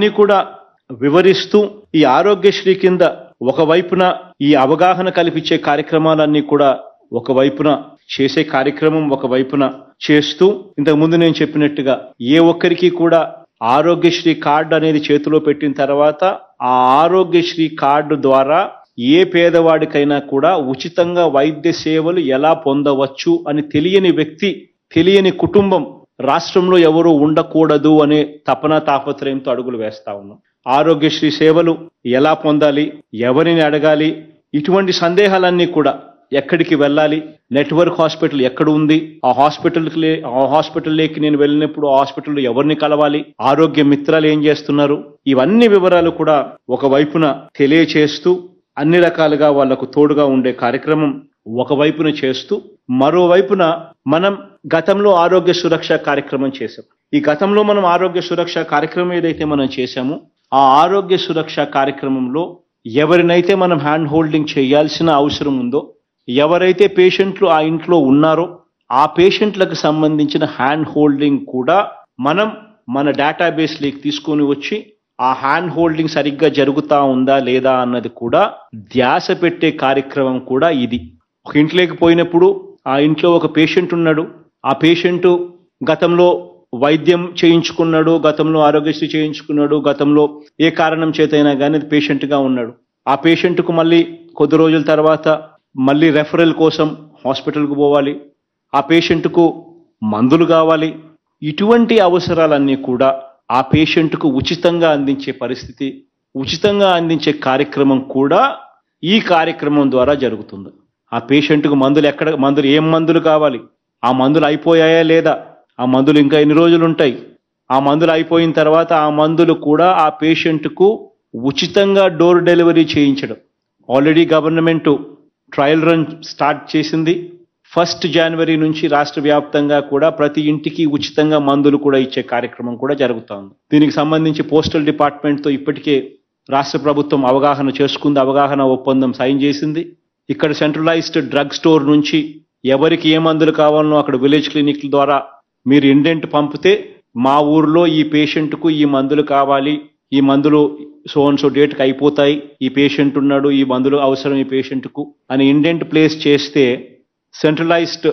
దాన్ని కూడా వివరిస్తూ ఈ ఆరోగ్యశ్రీ కింద ఒకవైపున ఈ అవగాహన కల్పించే కార్యక్రమాలన్నీ కూడా ఒకవైపున చేసే కార్యక్రమం ఒకవైపున చేస్తూ ఇంతకు ముందు నేను చెప్పినట్టుగా ఏ ఒక్కరికి కూడా ఆరోగ్యశ్రీ కార్డు అనేది చేతిలో పెట్టిన తర్వాత ఆ ఆరోగ్యశ్రీ కార్డు ద్వారా ఏ పేదవాడికైనా కూడా ఉచితంగా వైద్య సేవలు ఎలా పొందవచ్చు అని తెలియని వ్యక్తి, తెలియని కుటుంబం రాష్ట్రంలో ఎవరూ ఉండకూడదు అనే తపన తాపత్రయంతో అడుగులు వేస్తా ఉన్నాం. ఆరోగ్యశ్రీ సేవలు ఎలా పొందాలి, ఎవరిని అడగాలి, ఇటువంటి సందేహాలన్నీ కూడా ఎక్కడికి వెళ్ళాలి, నెట్వర్క్ హాస్పిటల్ ఎక్కడ ఉంది, ఆ హాస్పిటల్లోకి నేను వెళ్ళినప్పుడు ఆ హాస్పిటల్లో ఎవరిని కలవాలి, ఆరోగ్య మిత్రాలు ఏం చేస్తున్నారు, ఇవన్నీ వివరాలు కూడా ఒకవైపున తెలియచేస్తూ అన్ని రకాలుగా వాళ్లకు తోడుగా ఉండే కార్యక్రమం ఒకవైపున చేస్తూ మరోవైపున మనం గతంలో ఆరోగ్య సురక్ష కార్యక్రమం చేశాం. ఈ గతంలో మనం ఆరోగ్య సురక్ష కార్యక్రమం ఏదైతే మనం చేశామో ఆ ఆరోగ్య సురక్ష కార్యక్రమంలో ఎవరినైతే మనం హ్యాండ్ హోల్డింగ్ చేయాల్సిన అవసరం ఉందో, ఎవరైతే పేషెంట్లు ఆ ఇంట్లో ఉన్నారో ఆ పేషెంట్లకు సంబంధించిన హ్యాండ్ హోల్డింగ్ కూడా మనం మన డేటాబేస్లోకి తీసుకొని వచ్చి ఆ హ్యాండ్ హోల్డింగ్ సరిగ్గా జరుగుతా ఉందా లేదా అన్నది కూడా ధ్యాస పెట్టే కార్యక్రమం కూడా ఇది. ఒక ఇంట్లోకి పోయినప్పుడు ఆ ఇంట్లో ఒక పేషెంట్ ఉన్నాడు, ఆ పేషెంట్ గతంలో వైద్యం చేయించుకున్నాడు, గతంలో ఆరోగ్యశ్రీ చేయించుకున్నాడు, గతంలో ఏ కారణం చేతైనా కానీ పేషెంట్గా ఉన్నాడు. ఆ పేషెంట్కు మళ్ళీ కొద్ది రోజుల తర్వాత మళ్ళీ రెఫరల్ కోసం హాస్పిటల్కు పోవాలి, ఆ పేషెంట్కు మందులు కావాలి. ఇటువంటి అవసరాలన్నీ కూడా ఆ పేషెంట్కు ఉచితంగా అందించే పరిస్థితి, ఉచితంగా అందించే కార్యక్రమం కూడా ఈ కార్యక్రమం ద్వారా జరుగుతుంది. ఆ పేషెంట్కు మందులు ఏం మందులు కావాలి, ఆ మందులు అయిపోయాయా లేదా, ఆ మందులు ఇంకా ఎన్ని రోజులు ఉంటాయి, ఆ మందులు అయిపోయిన తర్వాత ఆ మందులు కూడా ఆ పేషెంట్కు ఉచితంగా డోర్ డెలివరీ చేయించడం. Already government trial run start చేసింది. 1 జనవరి నుంచి రాష్ట్ర వ్యాప్తంగా కూడా ప్రతి ఇంటికి ఉచితంగా మందులు కూడా ఇచ్చే కార్యక్రమం కూడా జరుగుతోంది. దీనికి సంబంధించి పోస్టల్ డిపార్ట్మెంట్తో ఇప్పటికే రాష్ట్ర ప్రభుత్వం అవగాహన చేసుకుంది, అవగాహన ఒప్పందం సైన్ చేసింది. ఇక్కడ సెంట్రలైజ్డ్ డ్రగ్ స్టోర్ నుంచి ఎవరికి ఏ మందులు కావాలనో అక్కడ విలేజ్ క్లినిక్ల ద్వారా మీరు ఇండెంట్ పంపితే మా ఊర్లో ఈ పేషెంట్కు ఈ మందులు కావాలి, ఈ మందులు సో డేట్కి అయిపోతాయి, ఈ పేషెంట్ ఉన్నాడు, ఈ మందులు అవసరం ఈ పేషెంట్కు అని ఇండెంట్ ప్లేస్ చేస్తే సెంట్రలైజ్డ్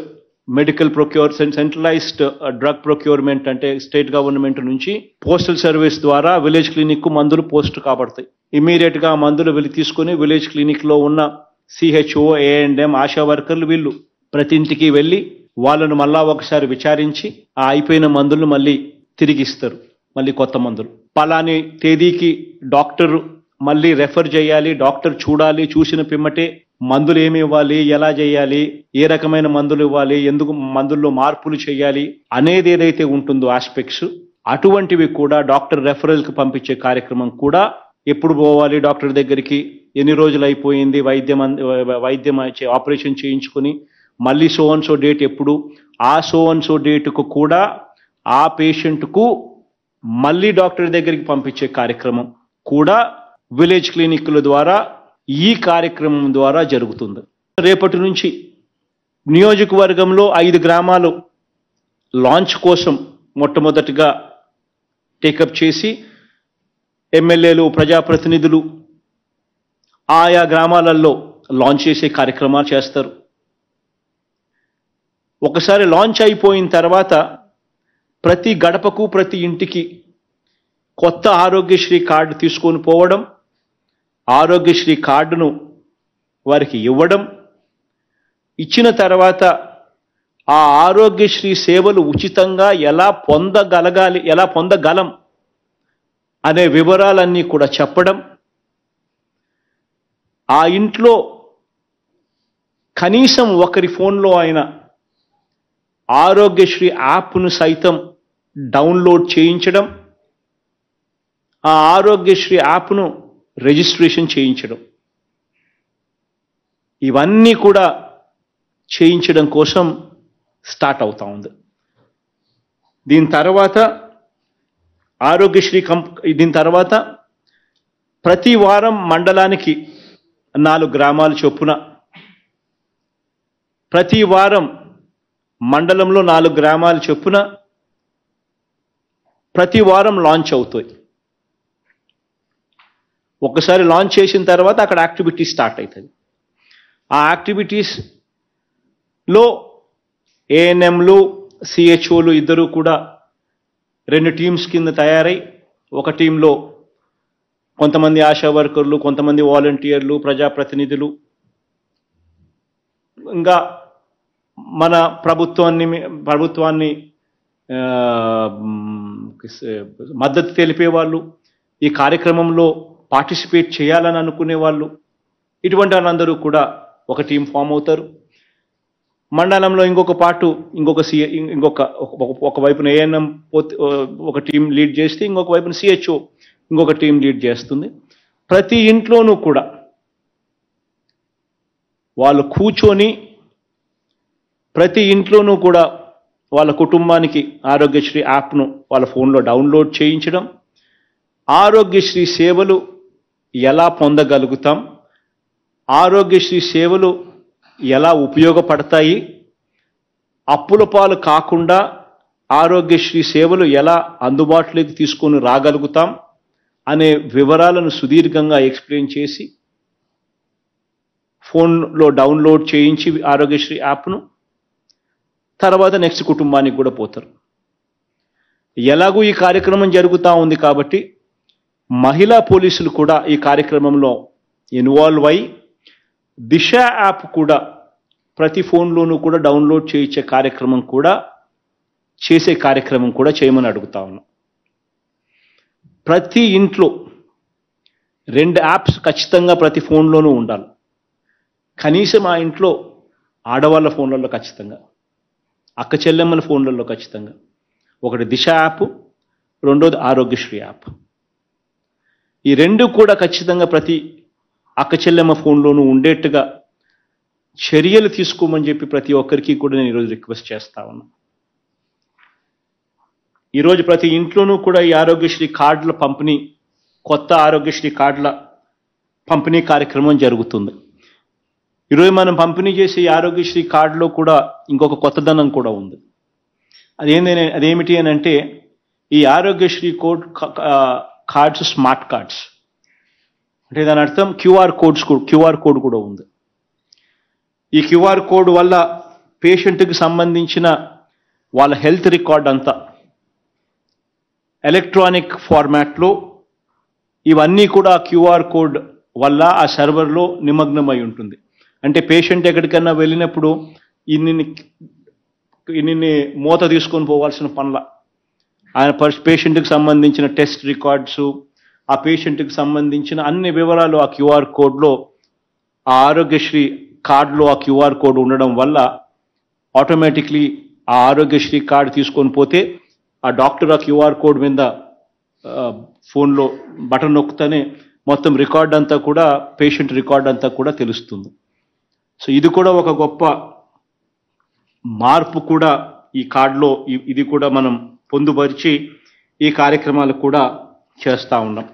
డ్రగ్ ప్రొక్యూర్మెంట్ అంటే స్టేట్ గవర్నమెంట్ నుంచి పోస్టల్ సర్వీస్ ద్వారా విలేజ్ క్లినిక్ కు మందులు పోస్ట్ కాబడతాయి. ఇమీడియట్ గా ఆ మందులు వెళ్ళి తీసుకుని విలేజ్ క్లినిక్ లో ఉన్న సిహెచ్ఓ, ఏఎండ్ఎం, ఆశా వర్కర్లు వీళ్ళు ప్రతి ఇంటికి వెళ్ళి వాళ్ళను మళ్ళా ఒకసారి విచారించి ఆ అయిపోయిన మందులను మళ్ళీ తిరిగిస్తారు, మళ్ళీ కొత్త మందులు. పలాని తేదీకి డాక్టర్ మళ్ళీ రెఫర్ చేయాలి, డాక్టర్ చూడాలి, చూసిన పిమ్మటే మందులు ఏమి ఇవ్వాలి, ఎలా చేయాలి, ఏ రకమైన మందులు ఇవ్వాలి, ఎందుకు మందుల్లో మార్పులు చేయాలి అనేది ఏదైతే ఉంటుందో ఆస్పెక్ట్స్ అటువంటివి కూడా డాక్టర్ రెఫరల్కి పంపించే కార్యక్రమం కూడా ఎప్పుడు పోవాలి డాక్టర్ దగ్గరికి, ఎన్ని రోజులు అయిపోయింది వైద్యం ఆపరేషన్ చేయించుకుని మళ్ళీ సో డేట్ ఎప్పుడు, ఆ సో డేటుకు కూడా ఆ పేషెంట్కు మళ్ళీ డాక్టర్ దగ్గరికి పంపించే కార్యక్రమం కూడా విలేజ్ క్లినిక్ల ద్వారా ఈ కార్యక్రమం ద్వారా జరుగుతుంది. రేపటి నుంచి నియోజకవర్గంలో 5 గ్రామాలు లాంచ్ కోసం మొట్టమొదటిగా టేకప్ చేసి ఎమ్మెల్యేలు, ప్రజాప్రతినిధులు ఆయా గ్రామాలలో లాంచ్ చేసే కార్యక్రమాలు చేస్తారు. ఒకసారి లాంచ్ అయిపోయిన తర్వాత ప్రతి గడపకు, ప్రతి ఇంటికి కొత్త ఆరోగ్యశ్రీ కార్డు తీసుకొని పోవడం, ఆరోగ్యశ్రీ కార్డును వారికి ఇవ్వడం, ఇచ్చిన తర్వాత ఆ ఆరోగ్యశ్రీ సేవలు ఉచితంగా ఎలా పొందగలం అనే వివరాలన్నీ కూడా చెప్పడం, ఆ ఇంట్లో కనీసం ఒకరి ఫోన్లో అయినా ఆరోగ్యశ్రీ యాప్ను సైతం డౌన్లోడ్ చేయించడం, ఆ ఆరోగ్యశ్రీ యాప్ను రిజిస్ట్రేషన్ చేయించడం, ఇవన్నీ కూడా చేయించడం కోసం స్టార్ట్ అవుతా ఉంది. దీని తర్వాత ప్రతి వారం మండలానికి 4 గ్రామాల చొప్పున, ప్రతి వారం మండలంలో 4 గ్రామాల చొప్పున ప్రతి వారం లాంచ్ అవుతాయి. ఒక్కసారి లాంచ్ చేసిన తర్వాత అక్కడ యాక్టివిటీస్ స్టార్ట్ అవుతుంది. ఆ యాక్టివిటీస్లో ఏఎన్ఎంలు సిహెచ్ఓలు ఇద్దరు కూడా 2 టీమ్స్ కింద తయారై, ఒక టీంలో కొంతమంది ఆశా వర్కర్లు, కొంతమంది వాలంటీర్లు, ప్రజాప్రతినిధులు, ఇంకా మన ప్రభుత్వాన్ని మద్దతు తెలిపే వాళ్ళు, ఈ కార్యక్రమంలో పార్టిసిపేట్ చేయాలని అనుకునే వాళ్ళు, ఇటువంటి వాళ్ళందరూ కూడా ఒక టీం ఫామ్ అవుతారు. మండలంలో ఒక వైపున ఏఎన్ఎం ఒక టీం లీడ్ చేస్తే, ఇంకొక వైపున సిహెచ్ఓ ఇంకొక టీం లీడ్ చేస్తుంది. ప్రతి ఇంట్లోనూ కూడా వాళ్ళు కూర్చొని ప్రతి ఇంట్లోనూ కూడా వాళ్ళ కుటుంబానికి ఆరోగ్యశ్రీ యాప్ను వాళ్ళ ఫోన్లో డౌన్లోడ్ చేయించడం, ఆరోగ్యశ్రీ సేవలు ఎలా పొందగలుగుతాం, ఆరోగ్యశ్రీ సేవలు ఎలా ఉపయోగపడతాయి, అప్పుల పాలు కాకుండా ఆరోగ్యశ్రీ సేవలు ఎలా అందుబాటులోకి తీసుకొని రాగలుగుతాం అనే వివరాలను సుదీర్ఘంగా ఎక్స్ప్లెయిన్ చేసి ఫోన్లో డౌన్లోడ్ చేయించి ఆరోగ్యశ్రీ యాప్ను తర్వాత నెక్స్ట్ కుటుంబానికి కూడా పోతారు. ఎలాగూ ఈ కార్యక్రమం జరుగుతూ ఉంది కాబట్టి మహిళా పోలీసులు కూడా ఈ కార్యక్రమంలో ఇన్వాల్వ్ అయి దిశ యాప్ కూడా ప్రతి ఫోన్లోనూ కూడా డౌన్లోడ్ చేయించే కార్యక్రమం కూడా చేయమని అడుగుతా ఉన్నాం. ప్రతి ఇంట్లో 2 యాప్స్ ఖచ్చితంగా ప్రతి ఫోన్లోనూ ఉండాలి. కనీసం ఆ ఇంట్లో ఆడవాళ్ళ ఫోన్లలో ఖచ్చితంగా, అక్క చెల్లెమ్మల ఫోన్లలో ఖచ్చితంగా ఒకటి దిశ యాప్, రెండోది ఆరోగ్యశ్రీ యాప్. ఈ 2 కూడా ఖచ్చితంగా ప్రతి అక్క చెల్లెమ్మ ఫోన్లోనూ ఉండేట్టుగా చర్యలు తీసుకోమని చెప్పి ప్రతి ఒక్కరికి కూడా నేను ఈరోజు రిక్వెస్ట్ చేస్తా ఉన్నా. ఈరోజు ప్రతి ఇంట్లోనూ కూడా ఈ ఆరోగ్యశ్రీ కార్డుల పంపిణీ, కొత్త ఆరోగ్యశ్రీ కార్డుల పంపిణీ కార్యక్రమం జరుగుతుంది. ఈరోజు మనం పంపిణీ చేసే ఈ ఆరోగ్యశ్రీ కార్డులో కూడా ఇంకొక కొత్తదనం కూడా ఉంది. అదేమిటి అని అంటే, ఈ ఆరోగ్యశ్రీ కార్డ్స్ స్మార్ట్ కార్డ్స్. అంటే దాని అర్థం క్యూఆర్ కోడ్ కూడా ఉంది. ఈ క్యూఆర్ కోడ్ వల్ల పేషెంట్కి సంబంధించిన వాళ్ళ హెల్త్ రికార్డ్ అంతా ఎలక్ట్రానిక్ ఫార్మాట్లో, ఇవన్నీ కూడా క్యూఆర్ కోడ్ వల్ల ఆ సర్వర్లో నిమగ్నమై ఉంటుంది. అంటే పేషెంట్ ఎక్కడికన్నా వెళ్ళినప్పుడు ఇన్ని మూత తీసుకొని పోవాల్సిన పనుల, ఆయన పేషెంట్కి సంబంధించిన టెస్ట్ రికార్డ్స్, ఆ పేషెంట్కి సంబంధించిన అన్ని వివరాలు ఆ క్యూఆర్ కోడ్లో, ఆ ఆరోగ్యశ్రీ కార్డులో ఆ క్యూఆర్ కోడ్ ఉండడం వల్ల ఆటోమేటిక్లీ ఆ ఆరోగ్యశ్రీ కార్డు తీసుకొని పోతే ఆ డాక్టర్ ఆ క్యూఆర్ కోడ్ మీద ఫోన్లో బటన్ నొక్కుతానే మొత్తం రికార్డ్ అంతా కూడా, పేషెంట్ రికార్డ్ అంతా కూడా తెలుస్తుంది. సో ఇది కూడా ఒక గొప్ప మార్పు కూడా ఈ కార్డులో, ఇది కూడా మనం పొందుపరిచి ఈ కార్యక్రమాలు కూడా చేస్తూ ఉన్నాం.